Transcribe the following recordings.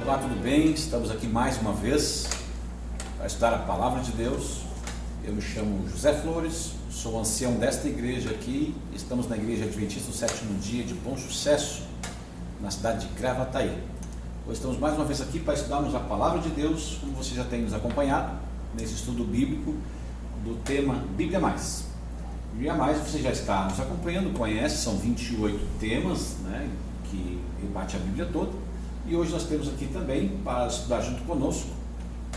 Olá, tudo bem? Estamos aqui mais uma vez para estudar a Palavra de Deus. Eu me chamo José Flores, sou ancião desta igreja aqui. Estamos na Igreja Adventista do Sétimo Dia de Bom Sucesso, na cidade de Gravataí. Hoje estamos mais uma vez aqui para estudarmos a Palavra de Deus, como você já tem nos acompanhado, nesse estudo bíblico do tema Bíblia Mais. Bíblia Mais, você já está nos acompanhando, conhece, são 28 temas, né, que rebate a Bíblia toda. E hoje nós temos aqui também, para estudar junto conosco,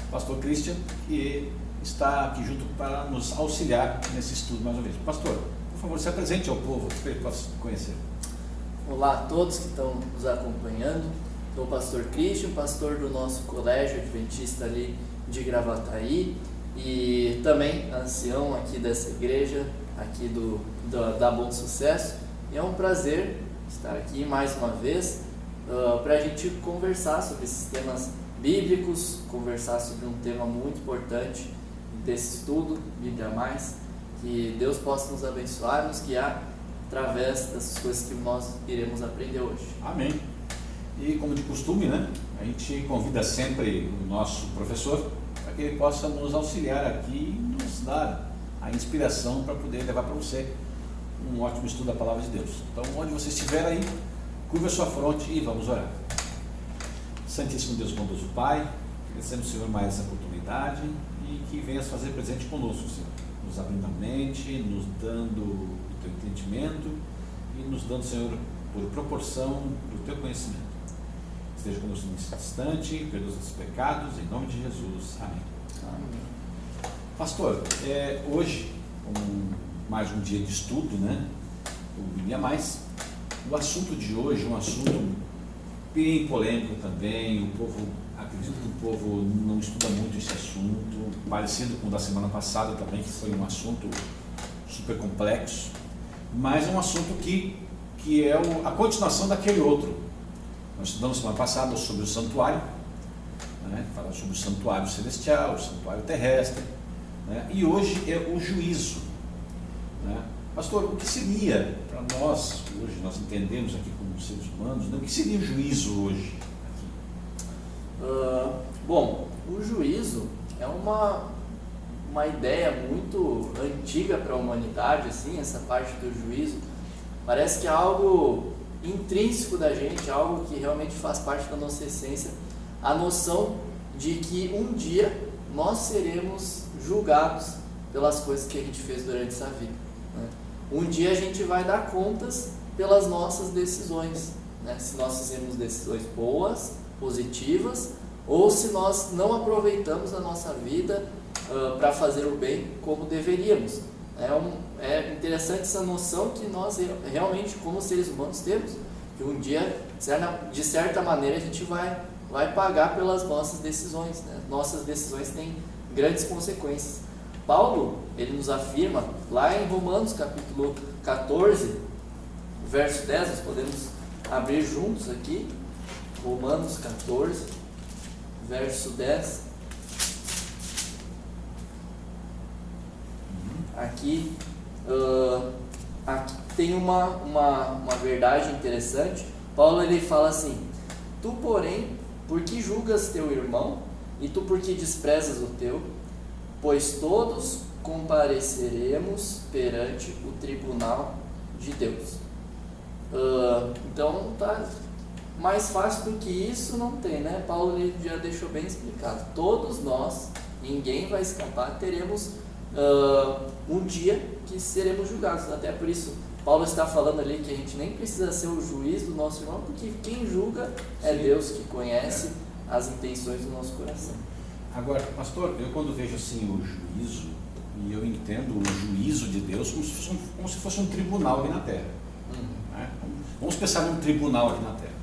o pastor Christian, que está aqui junto para nos auxiliar nesse estudo mais uma vez. Pastor, por favor, se apresente ao povo, para ele possa conhecer. Olá a todos que estão nos acompanhando. Sou o pastor Christian, pastor do nosso colégio adventista ali de Gravataí e também ancião aqui dessa igreja, aqui da Bom Sucesso. E é um prazer estar aqui mais uma vez para a gente conversar sobre esses temas bíblicos, conversar sobre um tema muito importante desse estudo, Bíblia Mais, que Deus possa nos abençoar, nos guiar através dessas coisas que nós iremos aprender hoje. Amém. E como de costume, né, a gente convida sempre o nosso professor para que ele possa nos auxiliar aqui e nos dar a inspiração para poder levar para você um ótimo estudo da Palavra de Deus. Então, onde você estiver aí, curva a sua fronte e vamos orar. Santíssimo Deus bondoso Pai, agradecemos, Senhor, mais essa oportunidade e que venhas fazer presente conosco, Senhor, nos abrindo a mente, nos dando o teu entendimento e nos dando, Senhor, por proporção do teu conhecimento. Esteja conosco nesse instante, perdoa os nossos pecados, em nome de Jesus. Amém. Amém. Pastor, hoje, mais um dia de estudo, né? O Bíblia Mais. O assunto de hoje é um assunto bem polêmico também. Acredito que o povo não estuda muito esse assunto, parecido com o da semana passada também, que foi um assunto super complexo, mas é um assunto que é a continuação daquele outro. Nós estudamos semana passada sobre o santuário, né? Falamos sobre o santuário celestial, o santuário terrestre, né? E hoje é o juízo, né? Pastor, o que seria para nós, hoje nós entendemos aqui como seres humanos, né? O que seria o juízo hoje? Bom, o juízo é uma ideia muito antiga para a humanidade, assim, essa parte do juízo. Parece que é algo intrínseco da gente, algo que realmente faz parte da nossa essência, a noção de que um dia nós seremos julgados pelas coisas que a gente fez durante essa vida, né? Um dia a gente vai dar contas pelas nossas decisões, né? Se nós fizemos decisões boas, positivas, ou se nós não aproveitamos a nossa vida para fazer o bem como deveríamos. É interessante essa noção que nós realmente, como seres humanos, temos, que um dia, de certa maneira, a gente vai pagar pelas nossas decisões, né? Nossas decisões têm grandes consequências. Paulo, ele nos afirma, lá em Romanos capítulo 14, verso 10, nós podemos abrir juntos aqui, Romanos 14, verso 10. Aqui tem uma verdade interessante. Paulo, ele fala assim: tu, porém, por que julgas teu irmão, e tu por que desprezas o teu? Pois todos compareceremos perante o tribunal de Deus. Então, tá mais fácil do que isso não tem, né? Paulo, ele já deixou bem explicado. Todos nós, ninguém vai escapar, teremos um dia que seremos julgados. Até por isso Paulo está falando ali que a gente nem precisa ser o juiz do nosso irmão, porque quem julga é Deus, que conhece as intenções do nosso coração. Agora, pastor, eu quando vejo assim o juízo, e eu entendo o juízo de Deus como se fosse um tribunal aqui na Terra, né? Vamos pensar num tribunal aqui na Terra.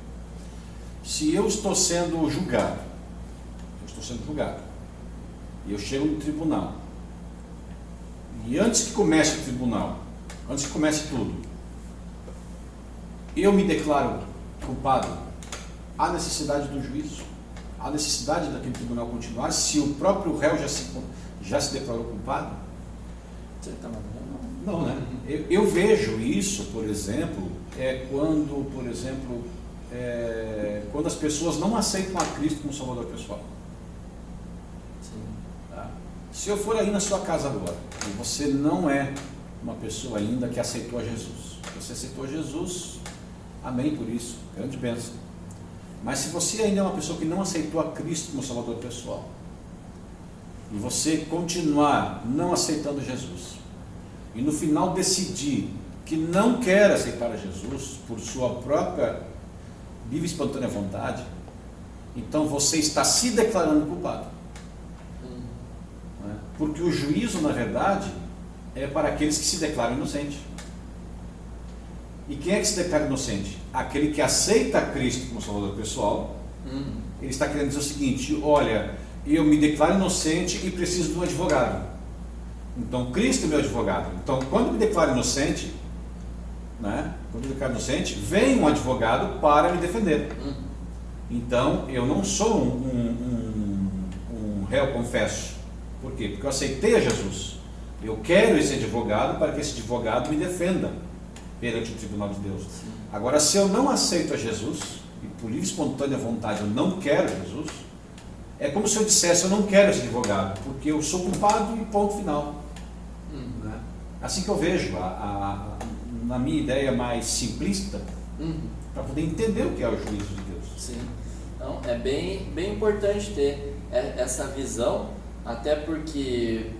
Se eu estou sendo julgado, e eu chego no tribunal, e antes que comece o tribunal, antes que comece tudo, eu me declaro culpado, há necessidade do juízo? Há necessidade daquele tribunal continuar se o próprio réu já se declarou culpado? Não, né? Eu vejo isso, por exemplo, quando, por exemplo, quando as pessoas não aceitam a Cristo como Salvador pessoal. Sim. Tá? Se eu for aí na sua casa agora, e você não é uma pessoa ainda que aceitou a Jesus, você aceitou Jesus, amém por isso, grande bênção. Mas se você ainda é uma pessoa que não aceitou a Cristo como Salvador pessoal, e você continuar não aceitando Jesus, e no final decidir que não quer aceitar a Jesus por sua própria livre e espontânea vontade, então você está se declarando culpado. Né? Porque o juízo, na verdade, é para aqueles que se declaram inocentes. E quem é que se declara inocente? Aquele que aceita Cristo como Salvador pessoal. Ele está querendo dizer o seguinte: olha, eu me declaro inocente e preciso de um advogado. Então Cristo é meu advogado. Então quando eu me declaro inocente, né, quando eu me declaro inocente, vem um advogado para me defender. Então eu não sou um réu confesso. Por quê? Porque eu aceitei a Jesus. Eu quero esse advogado para que esse advogado me defenda perante o tribunal de Deus. Sim. Agora, se eu não aceito a Jesus, e por livre e espontânea vontade eu não quero Jesus, é como se eu dissesse: eu não quero esse advogado, porque eu sou culpado e ponto final. Né? Assim que eu vejo, na minha ideia mais simplista, para poder entender o que é o juízo de Deus. Sim. Então, é bem importante ter essa visão, até porque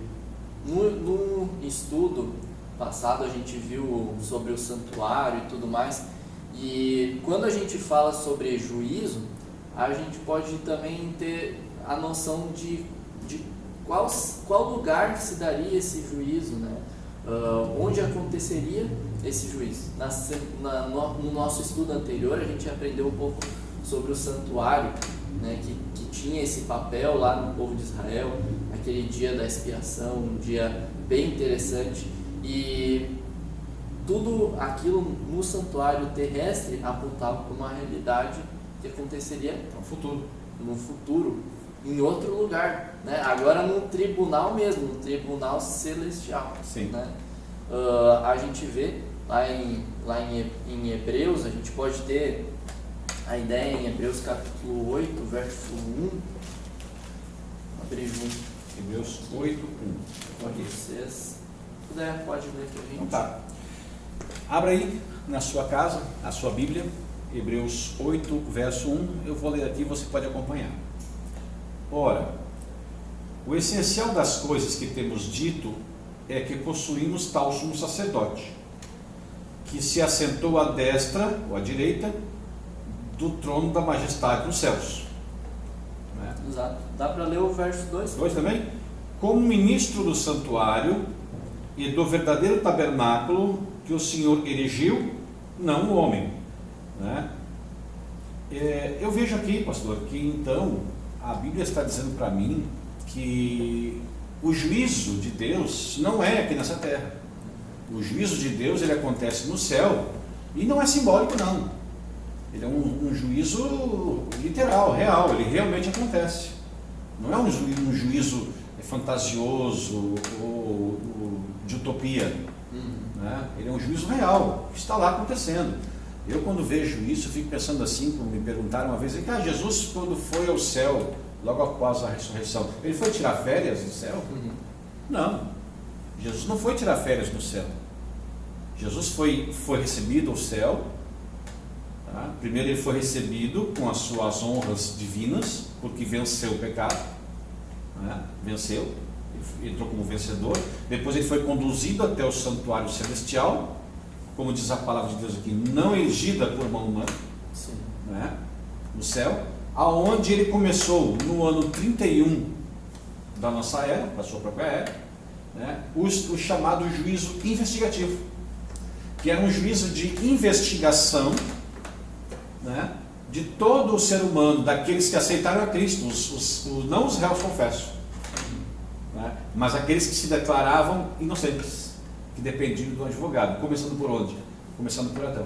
no estudo passado a gente viu sobre o santuário e tudo mais, e quando a gente fala sobre juízo, a gente pode também ter a noção de qual lugar se daria esse juízo, né? Onde aconteceria esse juízo. No nosso estudo anterior a gente aprendeu um pouco sobre o santuário, né, que tinha esse papel lá no povo de Israel, aquele dia da expiação, um dia bem interessante. E tudo aquilo no santuário terrestre apontava para uma realidade que aconteceria no futuro, em outro lugar, né? Agora no tribunal mesmo, no tribunal celestial. Sim. Né? A gente vê lá em Hebreus, a gente pode ter a ideia em Hebreus capítulo 8, verso 1. Abrir junto. Hebreus 8, 1. Aqui. Vocês puder, pode ler para a gente. Então tá. Abra aí na sua casa, a sua Bíblia, Hebreus 8, verso 1. Eu vou ler aqui, você pode acompanhar. Ora, o essencial das coisas que temos dito é que possuímos tal sumo sacerdote, que se assentou à destra ou à direita do trono da majestade nos céus. Né? Exato. Dá para ler o verso 2? 2 também? Como ministro do santuário e do verdadeiro tabernáculo que o Senhor erigiu, não o homem. Né? Eu vejo aqui, pastor, que então a Bíblia está dizendo para mim que o juízo de Deus não é aqui nessa terra. O juízo de Deus, ele acontece no céu, e não é simbólico não. Ele é um juízo literal, real, ele realmente acontece. Não é um juízo fantasioso ou de utopia. Né? Ele é um juízo real, que está lá acontecendo. Eu, quando vejo isso, eu fico pensando assim, como me perguntaram uma vez, Jesus, quando foi ao céu, logo após a ressurreição, ele foi tirar férias no céu? Não, Jesus não foi tirar férias no céu. Jesus foi recebido ao céu. Tá? Primeiro ele foi recebido com as suas honras divinas, porque venceu o pecado. Né? Venceu, ele entrou como vencedor. Depois ele foi conduzido até o santuário celestial, como diz a palavra de Deus aqui, não erigida por mão humana. Sim. Né? No céu, aonde ele começou no ano 31 da nossa era, da sua própria era, né? o chamado juízo investigativo, que era um juízo de investigação, né? de todo o ser humano, daqueles que aceitaram a Cristo, não os réus confessos, né? mas aqueles que se declaravam inocentes, que dependiam do advogado. Começando por onde? Começando por Adão.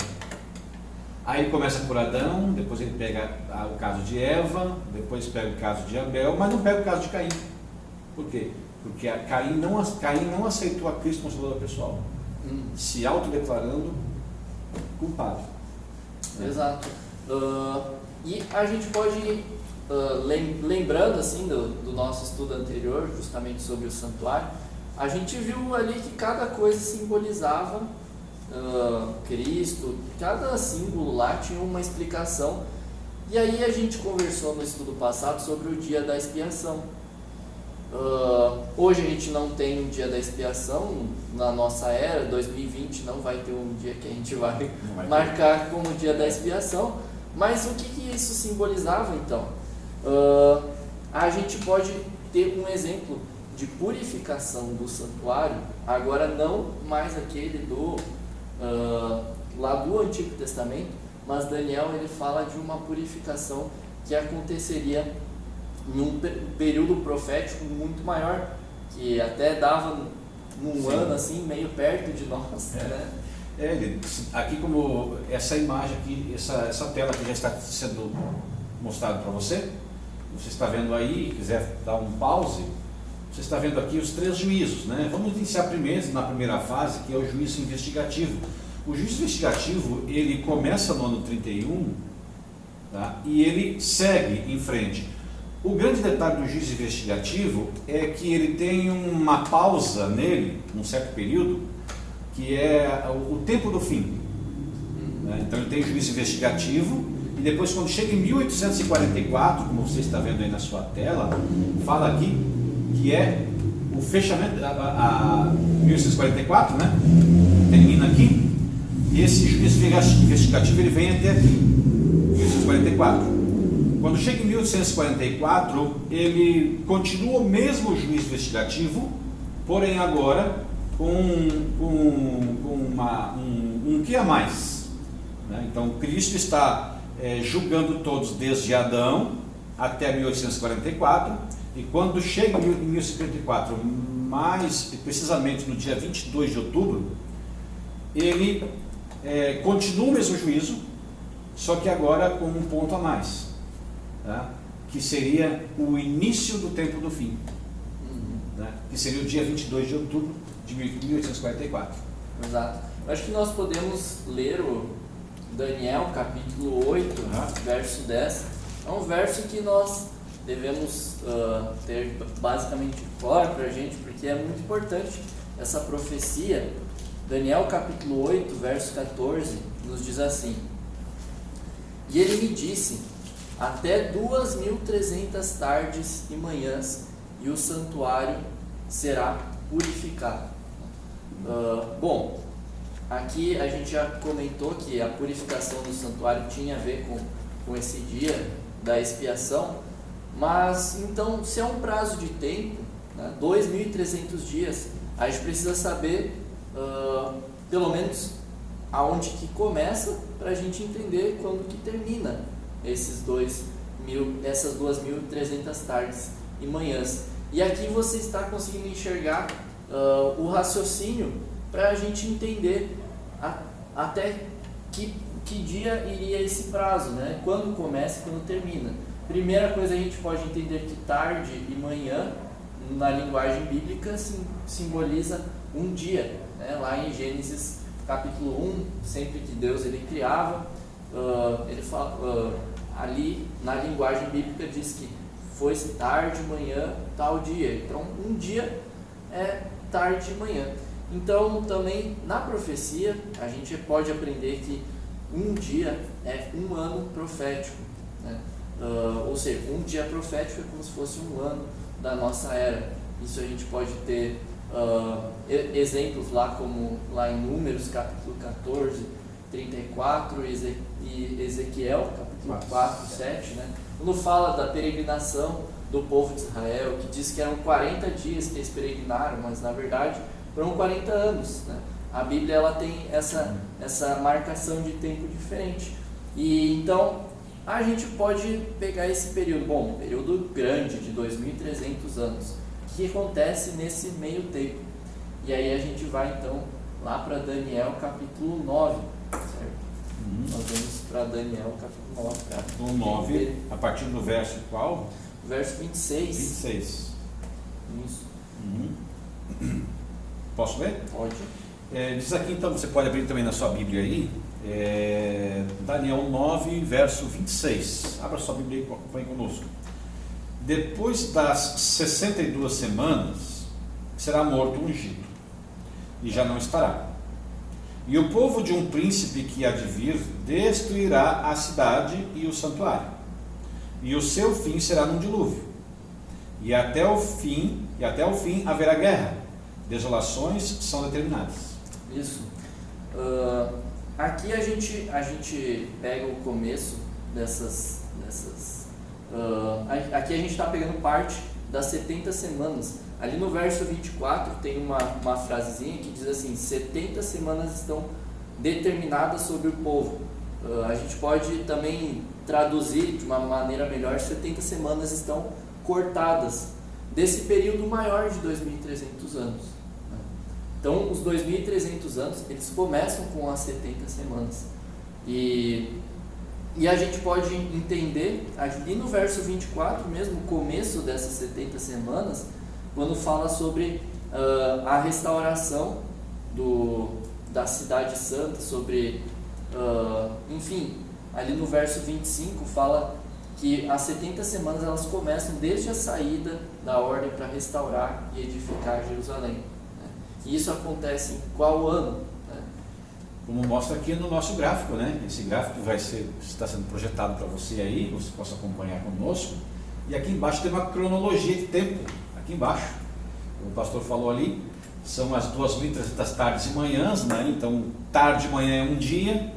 Aí ele começa por Adão, depois ele pega o caso de Eva, depois pega o caso de Abel, mas não pega o caso de Caim. Por quê? Porque Caim não aceitou a Cristo como Salvador pessoal, se autodeclarando culpado. Exato. E a gente pode ir lembrando assim do nosso estudo anterior, justamente sobre o santuário, a gente viu ali que cada coisa simbolizava Cristo, cada símbolo lá tinha uma explicação. E aí a gente conversou no estudo passado sobre o dia da expiação. Hoje a gente não tem um dia da expiação, na nossa era, 2020 não vai ter um dia que a gente vai marcar como dia da expiação, mas o que isso simbolizava então? A gente pode ter um exemplo de purificação do santuário, agora não mais aquele lá do Antigo Testamento, mas Daniel ele fala de uma purificação que aconteceria em um período profético muito maior, que até dava num ano assim, meio perto de nós. Né? Aqui como essa imagem aqui, essa tela que já está sendo mostrada para você está vendo aí, quiser dar um pause, você está vendo aqui os 3 juízos, né? Vamos iniciar primeiro na primeira fase, que é o juízo investigativo. O juízo investigativo, ele começa no ano 31, tá? E ele segue em frente. O grande detalhe do juízo investigativo é que ele tem uma pausa nele, num certo período, que é o tempo do fim, né? Então ele tem o juízo investigativo, e depois quando chega em 1844, como você está vendo aí na sua tela, fala aqui que é o fechamento, 1844, né? Termina aqui, e esse juízo investigativo ele vem até aqui, 1844. Quando chega em 1844, ele continua o mesmo juízo investigativo, porém agora com um que a mais, né? Então Cristo está julgando todos desde Adão até 1844, e quando chega em 1844, mais precisamente no dia 22 de outubro, ele continua o mesmo juízo, só que agora com um ponto a mais, tá? Que seria o início do tempo do fim, né? Que seria o dia 22 de outubro de 1844. Exato. Eu acho que nós podemos ler o Daniel capítulo 8, verso 10. É um verso que nós devemos ter basicamente fora para a gente, porque é muito importante essa profecia. Daniel capítulo 8, verso 14, nos diz assim: E ele me disse, até 2.300 tardes e manhãs, e o santuário será purificado. Bom, aqui a gente já comentou que a purificação do santuário tinha a ver com esse dia da expiação, mas então, se é um prazo de tempo, né, 2.300 dias, a gente precisa saber pelo menos aonde que começa, para a gente entender quando que termina essas 2.300 tardes e manhãs. E aqui você está conseguindo enxergar o raciocínio para a gente entender até que dia iria esse prazo, né? Quando começa e quando termina. Primeira coisa, a gente pode entender que tarde e manhã, na linguagem bíblica, simboliza um dia, né? Lá em Gênesis capítulo 1, sempre que Deus ele criava, ele fala, ali na linguagem bíblica diz que foi-se tarde, manhã, tal dia. Então, um dia é tarde e manhã. Então, também na profecia, a gente pode aprender que um dia é um ano profético, né? Ou seja, um dia profético é como se fosse um ano da nossa era. Isso a gente pode ter exemplos lá, como lá em Números, capítulo 14, 34, e Ezequiel, capítulo 4, 7, né? Quando fala da peregrinação do povo de Israel, que diz que eram 40 dias que eles peregrinaram, mas na verdade foram 40 anos, né? A Bíblia ela tem essa marcação de tempo diferente. E então a gente pode pegar esse período, um período grande de 2.300 anos, que acontece nesse meio tempo. E aí a gente vai então lá para Daniel capítulo 9, certo? Nós vamos para Daniel capítulo 9. Capítulo 9, a partir do verso qual? Verso 26. 26. Isso. Posso ler? Pode. Diz aqui, então, você pode abrir também na sua Bíblia aí, Daniel 9, verso 26. Abra sua Bíblia e acompanhe conosco. Depois das 62 semanas, será morto o ungido, e já não estará. E o povo de um príncipe que há de vir destruirá a cidade e o santuário. E o seu fim será num dilúvio. E até o fim haverá guerra. Desolações são determinadas. Isso. Aqui a gente pega o começo dessas aqui a gente está pegando parte das 70 semanas. Ali no verso 24 tem uma frasezinha que diz assim: 70 semanas estão determinadas sobre o povo. A gente pode também traduzir de uma maneira melhor: 70 semanas estão cortadas desse período maior de 2.300 anos. Então, os 2.300 anos, eles começam com as 70 semanas. E a gente pode entender, ali no verso 24 mesmo, o começo dessas 70 semanas, quando fala sobre a restauração da cidade santa, sobre, enfim, ali no verso 25 fala que as 70 semanas elas começam desde a saída da ordem para restaurar e edificar Jerusalém. E isso acontece em qual ano? Como mostra aqui no nosso gráfico, né? Esse gráfico está sendo projetado para você aí, você possa acompanhar conosco. E aqui embaixo tem uma cronologia de tempo. Aqui embaixo, o pastor falou ali, são as 2.300 tardes e manhãs, né? Então, tarde e manhã é um dia.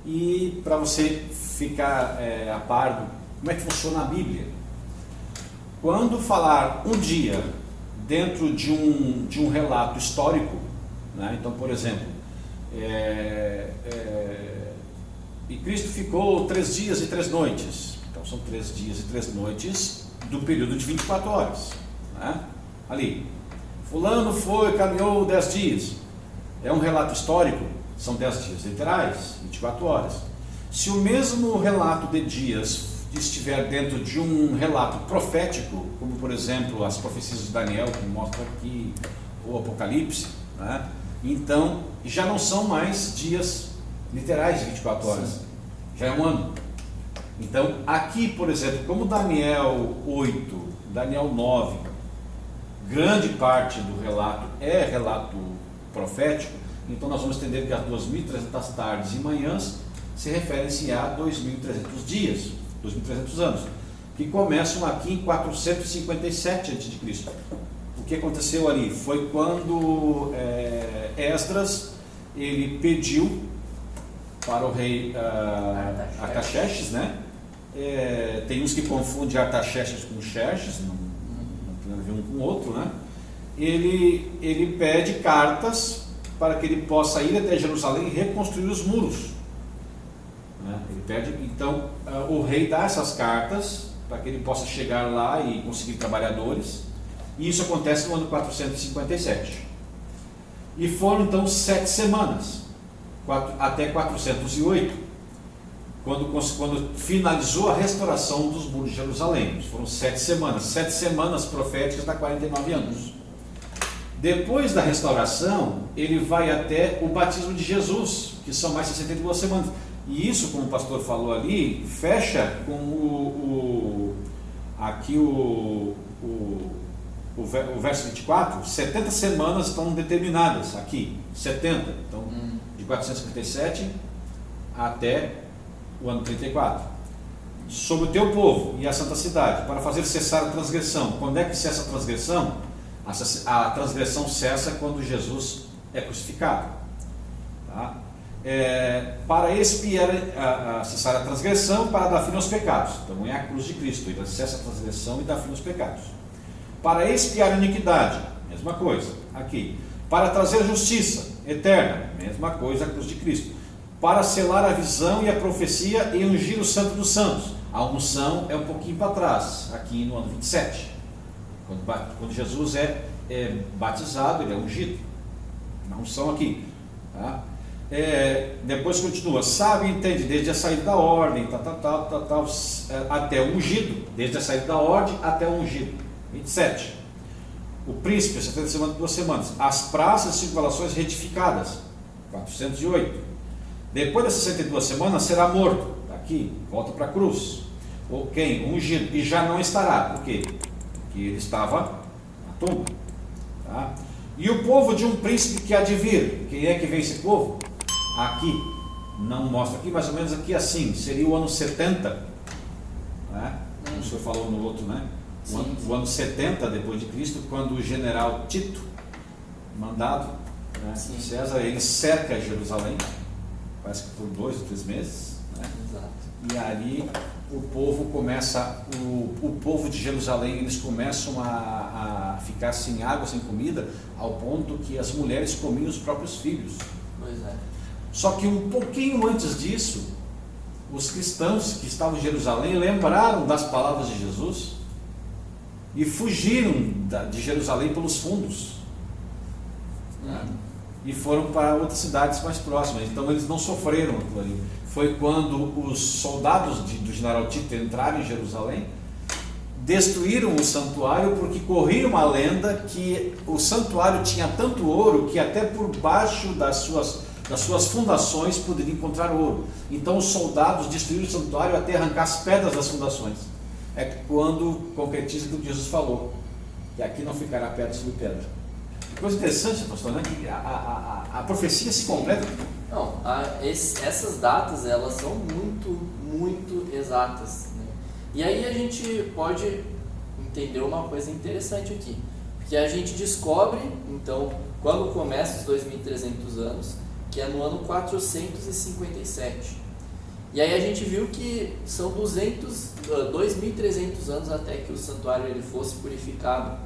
E para você ficar a par, como é que funciona a Bíblia? Quando falar um dia dentro de um relato histórico, né? Então, por exemplo, e Cristo ficou 3 dias e 3 noites. Então são 3 dias e 3 noites do período de 24 horas, né? Ali, fulano caminhou 10 dias. É um relato histórico, são 10 dias literais, 24 horas. Se o mesmo relato de dias estiver dentro de um relato profético, como por exemplo as profecias de Daniel, que mostra aqui o Apocalipse, né? Então já não são mais dias literais de 24 horas. Sim. Já é um ano. Então aqui, por exemplo, como Daniel 8, Daniel 9, grande parte do relato é relato profético, então nós vamos entender que as 2.300 tardes e manhãs se referem-se a 2.300 dias, 2.300 anos, que começam aqui em 457 a.C. O que aconteceu ali foi quando Esdras ele pediu para o rei Artaxerxes, né? Tem uns que confundem Artaxerxes com Xerxes, não tem nada a ver um com o outro, né? Ele pede cartas para que ele possa ir até Jerusalém e reconstruir os muros. Ele pede, então o rei dá essas cartas para que ele possa chegar lá e conseguir trabalhadores, e isso acontece no ano 457. E foram então 7 semanas, até 408, quando finalizou a restauração dos muros de Jerusalém. Foram 7 semanas proféticas, dá 49 anos. Depois da restauração, ele vai até o batismo de Jesus, que são mais 62 semanas. E isso, como o pastor falou ali, fecha com o verso 24, 70 semanas estão determinadas aqui, 70, então de 457 até o ano 34. Sobre o teu povo e a santa cidade, para fazer cessar a transgressão. Quando é que cessa a transgressão? A transgressão cessa quando Jesus é crucificado. Tá? Para expiar, cessar a transgressão, para dar fim aos pecados. Então é a cruz de Cristo, ele cessa a transgressão e dá fim aos pecados. Para expiar a iniquidade, mesma coisa, aqui. Para trazer justiça eterna, mesma coisa, a cruz de Cristo. Para selar a visão e a profecia e ungir o santo dos santos. A unção é um pouquinho para trás, aqui no ano 27. Quando Jesus é batizado, ele é ungido. A unção aqui. Tá? Depois continua, sabe e entende, desde a saída da ordem, até o ungido, desde a saída da ordem até o ungido. 27. O príncipe, 72 semanas. As praças e circunvalações retificadas, 408. Depois das 62 semanas será morto. Aqui, volta para a cruz. Ou quem? Ungido. E já não estará. Por quê? Porque ele estava na tumba. Tá? E o povo de um príncipe que há de vir. Quem é que vem esse povo? Aqui. Não mostra aqui, mais ou menos aqui assim. Seria o ano 70. Né? Como o senhor falou no outro, né? O ano 70 depois de Cristo, quando o general Tito, mandado, né? César, ele cerca Jerusalém, parece que por 2 ou 3 meses, né? Exato. E ali o povo começa, o povo de Jerusalém, eles começam a ficar sem água, sem comida, ao ponto que as mulheres comiam os próprios filhos. Pois é. Só que um pouquinho antes disso, os cristãos que estavam em Jerusalém lembraram das palavras de Jesus e fugiram de Jerusalém pelos fundos, né? E foram para outras cidades mais próximas. Então eles não sofreram aquilo ali. Foi quando os soldados do general Tito entraram em Jerusalém, destruíram o santuário, porque corria uma lenda que o santuário tinha tanto ouro que até por baixo das suas fundações poderia encontrar ouro. Então os soldados destruíram o santuário até arrancar as pedras das fundações. É quando concretiza o que Jesus falou, que aqui não ficará pedra sobre pedra. Coisa interessante, pastor, né? Que a profecia se completa. Não, essas datas, elas são muito exatas, né? E aí a gente pode entender uma coisa interessante aqui, porque a gente descobre, então, quando começa os 2.300 anos, que é no ano 457. E aí a gente viu que são 2.300 anos até que o santuário ele fosse purificado.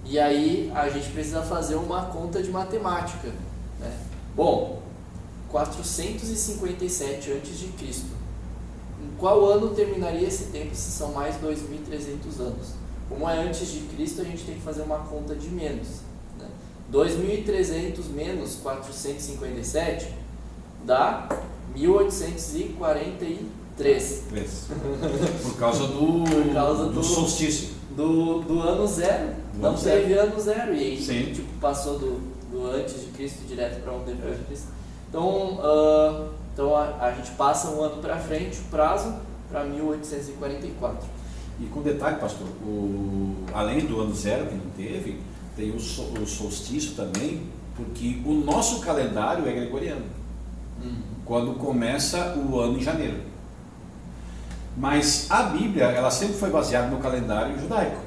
E aí a gente precisa fazer uma conta de matemática, né? Bom, 457 a.C. Em qual ano terminaria esse tempo se são mais 2.300 anos? Como é antes de Cristo, a gente tem que fazer uma conta de menos, né? 2.300 menos 457 dá 1843. Por causa do solstício. Do ano zero. Não teve ano zero. E aí Sim. Passou do antes de Cristo direto para um depois de Cristo. Então a gente passa um ano para frente, o prazo, para 1844. E com detalhe, pastor, além do ano zero que não teve, tem o solstício também, porque o nosso calendário é gregoriano. Quando começa o ano em janeiro. Mas a Bíblia, ela sempre foi baseada no calendário judaico,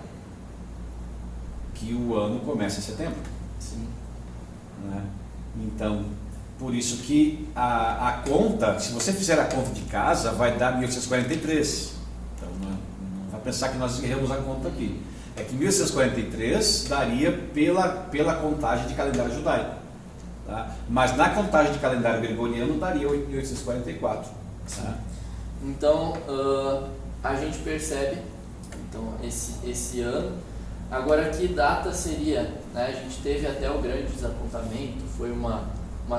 que o ano começa em setembro. Sim. Né? Então, por isso que a conta, se você fizer a conta de casa, vai dar 1843. Então, não vai pensar que nós erramos a conta aqui. É que 1843 daria pela contagem de calendário judaico. Tá? Mas na contagem de calendário gregoriano daria 1844. Tá? Então a gente percebe então, esse ano. Agora, que data seria? Né? A gente teve até o grande desapontamento, foi uma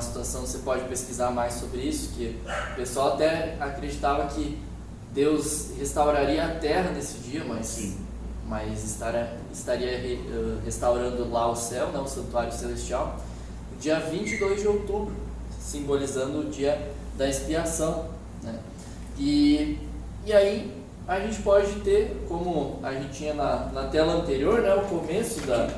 situação, você pode pesquisar mais sobre isso, que o pessoal até acreditava que Deus restauraria a terra nesse dia, mas estaria restaurando lá o céu, né, o santuário celestial, no dia 22 de outubro, simbolizando o dia da expiação, né? E aí a gente pode ter, como a gente tinha na tela anterior, né, o começo da...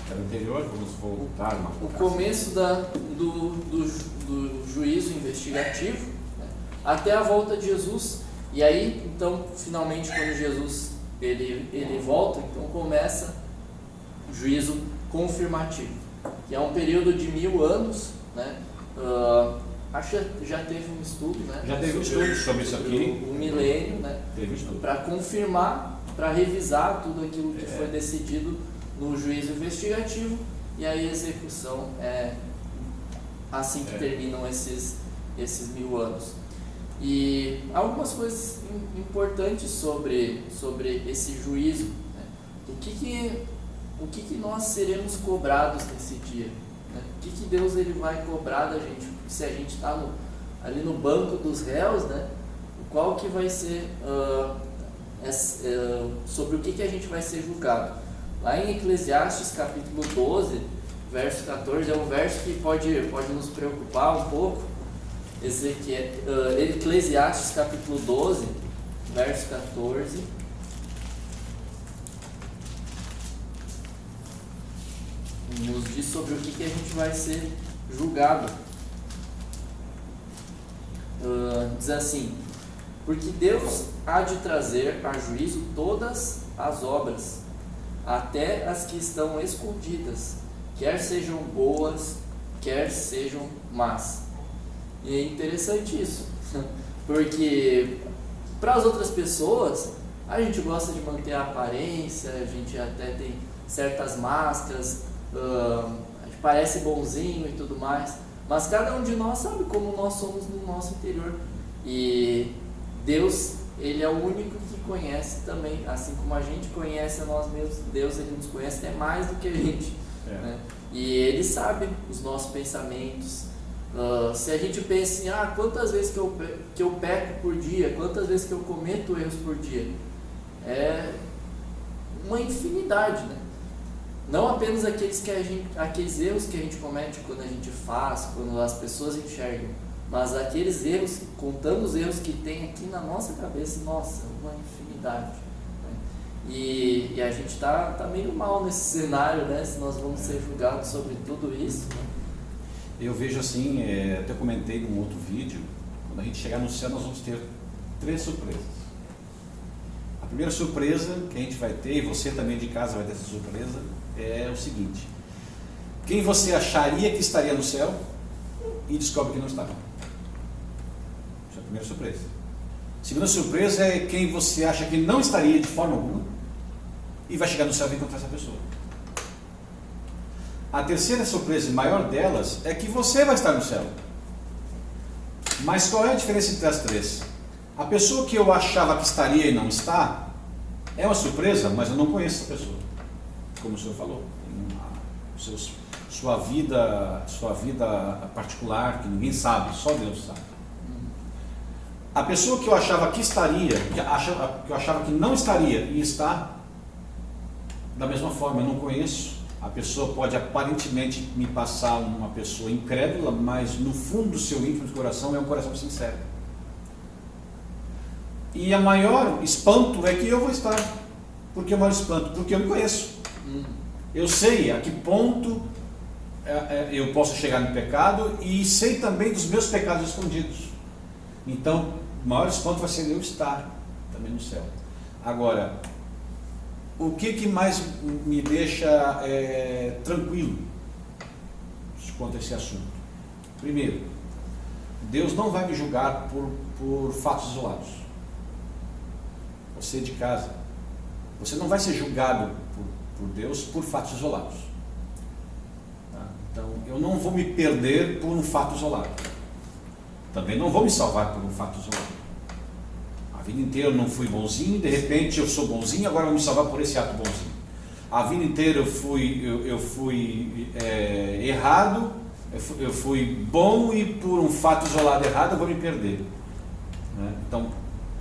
Tela anterior, vamos voltar. O começo do juízo investigativo, né, até a volta de Jesus. E aí, então, finalmente, quando Jesus ele volta, então começa o juízo confirmativo, que é um período de 1000 anos, né? Acho que já teve um estudo, né? Já teve um estudo sobre isso aqui. O milênio, né? Teve um estudo. Para confirmar, para revisar tudo aquilo que foi decidido no juízo investigativo, e a execução é assim que terminam esses 1000 anos. E algumas coisas importantes sobre esse juízo, né? O que nós seremos cobrados nesse dia, né? O que Deus ele vai cobrar da gente? Se a gente está ali no banco dos réus, né? Qual que vai ser sobre o que a gente vai ser julgado? Lá em Eclesiastes capítulo 12, verso 14, é um verso que pode nos preocupar um pouco. Esse aqui é Eclesiastes capítulo 12, verso 14. Nos diz sobre o que a gente vai ser julgado. Diz assim: porque Deus há de trazer a juízo todas as obras, até as que estão escondidas, quer sejam boas, quer sejam más. E é interessante isso, porque para as outras pessoas a gente gosta de manter a aparência, a gente até tem certas máscaras, a gente parece bonzinho e tudo mais, mas cada um de nós sabe como nós somos no nosso interior. E Deus, Ele é o único que conhece também, assim como a gente conhece a nós mesmos. Deus, Ele nos conhece até mais do que a gente, né? E Ele sabe os nossos pensamentos. Se a gente pensa em quantas vezes que eu peco por dia, quantas vezes que eu cometo erros por dia, é uma infinidade, né? Não apenas aqueles erros que a gente comete quando a gente faz, quando as pessoas enxergam, mas aqueles erros, contando os erros que tem aqui na nossa cabeça, nossa, uma infinidade, né? E a gente tá meio mal nesse cenário, né? Se nós vamos ser julgados sobre tudo isso, né? Eu vejo assim, até comentei num outro vídeo, quando a gente chegar no céu nós vamos ter 3 surpresas. A primeira surpresa que a gente vai ter, e você também de casa vai ter essa surpresa, é o seguinte: quem você acharia que estaria no céu e descobre que não está. Essa é a primeira surpresa. A segunda surpresa é quem você acha que não estaria de forma alguma e vai chegar no céu e encontrar essa pessoa. A terceira surpresa, maior delas, é que você vai estar no céu. Mas qual é a diferença entre as 3? A pessoa que eu achava que estaria e não está é uma surpresa, mas eu não conheço essa pessoa. Como o senhor falou, sua vida particular, que ninguém sabe, só Deus sabe. A pessoa que eu achava que estaria, que eu achava que não estaria e está, da mesma forma, eu não conheço. A pessoa pode aparentemente me passar uma pessoa incrédula, mas no fundo do seu íntimo de coração é um coração sincero. E a maior espanto é que eu vou estar. Por que o maior espanto? Porque eu me conheço. Eu sei a que ponto eu posso chegar no pecado e sei também dos meus pecados escondidos. Então, o maior espanto vai ser eu estar também no céu. Agora, o que mais me deixa tranquilo quanto a esse assunto? Primeiro, Deus não vai me julgar por fatos isolados. Você de casa, você não vai ser julgado por Deus por fatos isolados. Tá? Então, eu não vou me perder por um fato isolado. Também não vou me salvar por um fato isolado. A vida inteira eu não fui bonzinho, de repente eu sou bonzinho, agora eu vou me salvar por esse ato bonzinho. A vida inteira eu fui errado, eu fui bom e por um fato isolado errado eu vou me perder. Né? Então,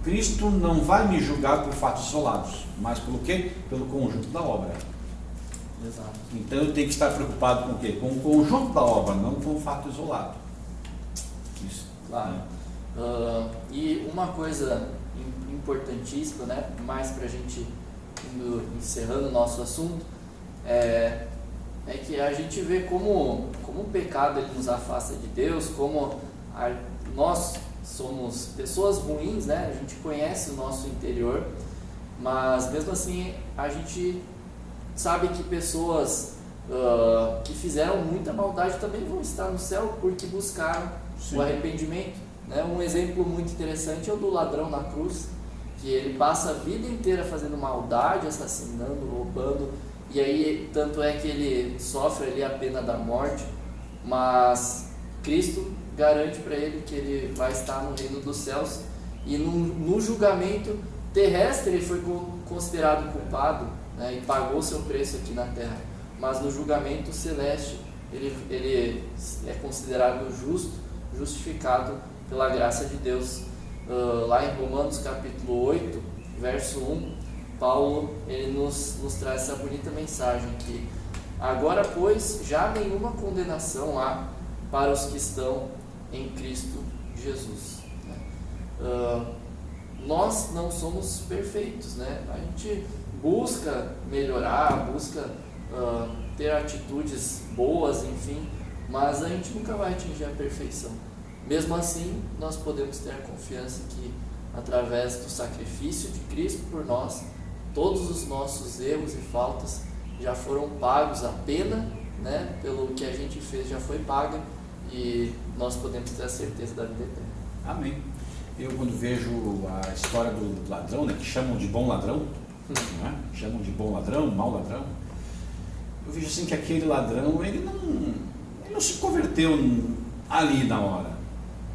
Cristo não vai me julgar por fatos isolados, mas pelo quê? Pelo conjunto da obra. Exato. Então eu tenho que estar preocupado com o quê? Com o conjunto da obra, não com o fato isolado. Isso. Claro. E uma coisa importantíssima, né, mais para a gente encerrando o nosso assunto, é que a gente vê como o pecado ele nos afasta de Deus, como nós somos pessoas ruins, né? A gente conhece o nosso interior, mas mesmo assim a gente sabe que pessoas que fizeram muita maldade também vão estar no céu porque buscaram o arrependimento, né? Um exemplo muito interessante é o do ladrão na cruz, que ele passa a vida inteira fazendo maldade, assassinando, roubando, e aí tanto é que ele sofre ali a pena da morte, mas Cristo garante para ele que ele vai estar no reino dos céus, e no julgamento terrestre ele foi considerado culpado, né, e pagou seu preço aqui na terra, mas no julgamento celeste ele é considerado justo, justificado pela graça de Deus. Lá em Romanos capítulo 8, verso 1, Paulo ele nos traz essa bonita mensagem que agora pois já nenhuma condenação há para os que estão em Cristo Jesus, né? Nós não somos perfeitos, né? A gente busca melhorar, busca ter atitudes boas, enfim, mas a gente nunca vai atingir a perfeição. Mesmo assim, nós podemos ter a confiança que, através do sacrifício de Cristo por nós, todos os nossos erros e faltas já foram pagos, a pena, né, pelo que a gente fez já foi paga, e nós podemos ter a certeza da vida eterna. Amém. Eu, quando vejo a história do ladrão, né, que chamam de bom ladrão, né, chamam de bom ladrão, mau ladrão, eu vejo assim que aquele ladrão, ele não se converteu ali na hora,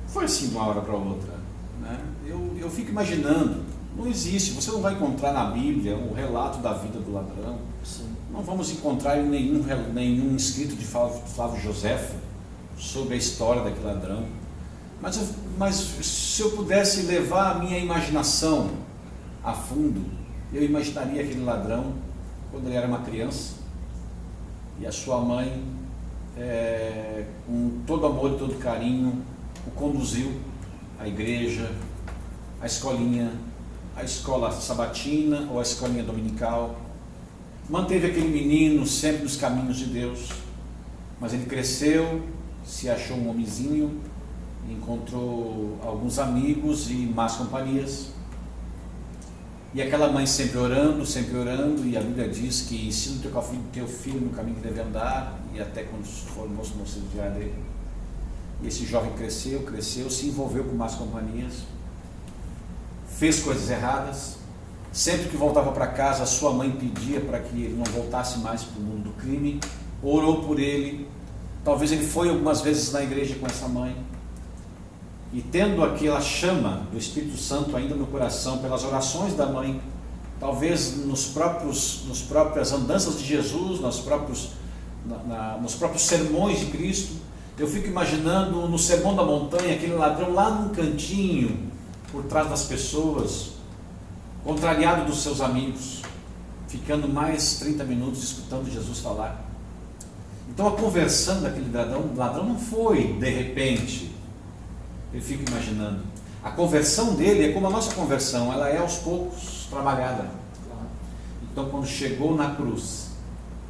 foi assim de uma hora para outra, né? Eu fico imaginando, não existe, você não vai encontrar na Bíblia um relato da vida do ladrão. Sim. Não vamos encontrar nenhum escrito de Flávio Josefo sobre a história daquele ladrão. Mas se eu pudesse levar a minha imaginação a fundo, eu imaginaria aquele ladrão quando ele era uma criança e a sua mãe, com todo amor e todo carinho, o conduziu à igreja, à escolinha, à escola sabatina ou à escolinha dominical. Manteve aquele menino sempre nos caminhos de Deus, mas ele cresceu, se achou um homenzinho, encontrou alguns amigos e más companhias, e aquela mãe sempre orando, e a Bíblia diz que ensina o teu filho no caminho que deve andar, e até quando for moço não se desviar dele. E esse jovem cresceu, se envolveu com más companhias, fez coisas erradas. Sempre que voltava para casa, a sua mãe pedia para que ele não voltasse mais para o mundo do crime, orou por ele. Talvez ele foi algumas vezes na igreja com essa mãe, e tendo aquela chama do Espírito Santo ainda no coração, pelas orações da mãe, talvez nos próprias andanças de Jesus, nos próprios sermões de Cristo, eu fico imaginando no Sermão da Montanha, aquele ladrão lá num cantinho, por trás das pessoas, contrariado dos seus amigos, ficando mais 30 minutos escutando Jesus falar. Então a conversão daquele ladrão não foi de repente. Eu fico imaginando, a conversão dele é como a nossa conversão, ela é aos poucos trabalhada. Então quando chegou na cruz,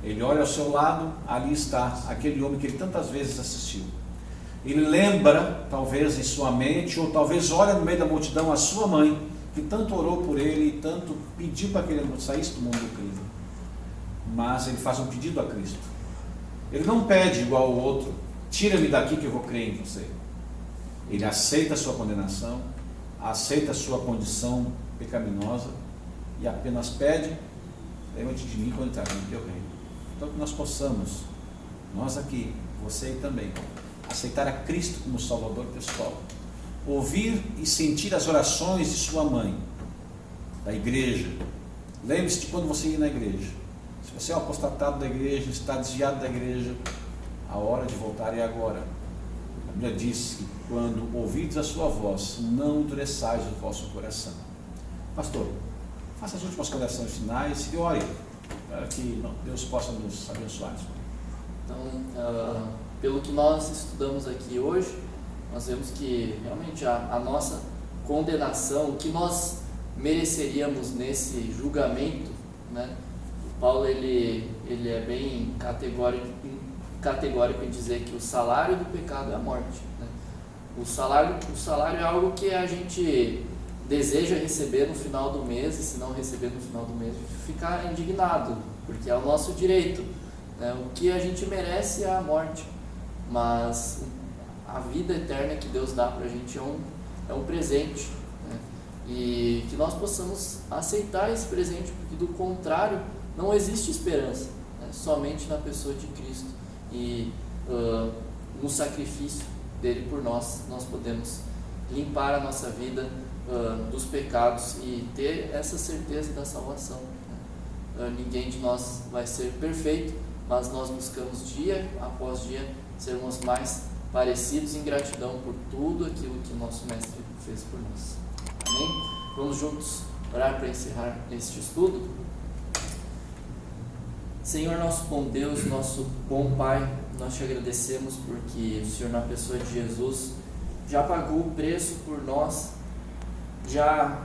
ele olha ao seu lado, ali está aquele homem que ele tantas vezes assistiu. Ele lembra, talvez em sua mente, ou talvez olha no meio da multidão a sua mãe, que tanto orou por ele e tanto pediu para que ele saísse do mundo do crime. Mas ele faz um pedido a Cristo. Ele não pede igual ao outro, tira-me daqui que eu vou crer em você. Ele aceita a sua condenação, aceita a sua condição pecaminosa e apenas pede: lembra-te de mim quando entrar no teu reino. Então que nós possamos, nós aqui, você aí também, aceitar a Cristo como Salvador pessoal, ouvir e sentir as orações de sua mãe, da igreja. Lembre-se de quando você ir na igreja. Se você é um apostatado da igreja, está desviado da igreja, a hora de voltar é agora. A Bíblia diz que quando ouvides a sua voz, não endureçais o vosso coração. Pastor, faça as últimas considerações finais e ore para que Deus possa nos abençoar. Então, pelo que nós estudamos aqui hoje, nós vemos que realmente a nossa condenação, o que nós mereceríamos nesse julgamento, né? O Paulo ele é bem categórico em dizer que o salário do pecado é a morte, né? O salário é algo que a gente deseja receber no final do mês, e se não receber no final do mês, ficar indignado, porque é o nosso direito, né? O que a gente merece é a morte, mas a vida eterna que Deus dá para a gente é um presente, né? E que nós possamos aceitar esse presente, porque do contrário não existe esperança, né? Somente na pessoa de Cristo e no sacrifício dele por nós podemos limpar a nossa vida dos pecados e ter essa certeza da salvação, né? Ninguém de nós vai ser perfeito, mas nós buscamos dia após dia sermos mais parecidos em gratidão por tudo aquilo que o nosso Mestre fez por nós. Amém? Vamos juntos orar para encerrar este estudo. Senhor, nosso bom Deus, nosso bom Pai, nós te agradecemos porque o Senhor, na pessoa de Jesus, já pagou o preço por nós, já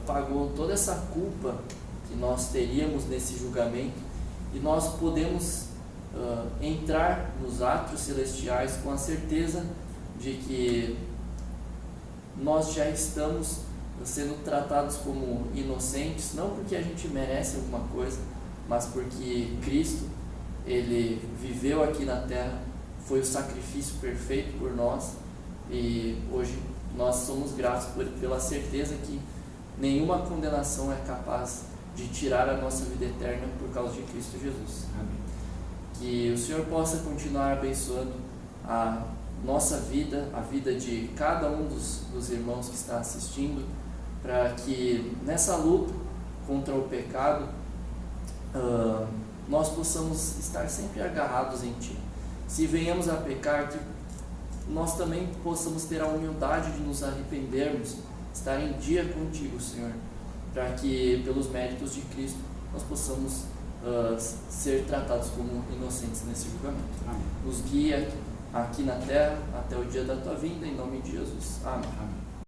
pagou toda essa culpa que nós teríamos nesse julgamento, e nós podemos entrar nos átrios celestiais com a certeza de que nós já estamos sendo tratados como inocentes, não porque a gente merece alguma coisa, mas porque Cristo, Ele viveu aqui na terra, foi o sacrifício perfeito por nós, e hoje nós somos gratos pela certeza que nenhuma condenação é capaz de tirar a nossa vida eterna por causa de Cristo Jesus. Amém. Que o Senhor possa continuar abençoando a nossa vida, a vida de cada um dos irmãos que está assistindo, para que nessa luta contra o pecado nós possamos estar sempre agarrados em Ti. Se venhamos a pecar, que nós também possamos ter a humildade de nos arrependermos, estar em dia contigo, Senhor, para que pelos méritos de Cristo nós possamos ser tratados como inocentes nesse julgamento. Amém. Nos guia aqui na terra até o dia da Tua vinda, em nome de Jesus. Amém. Amém.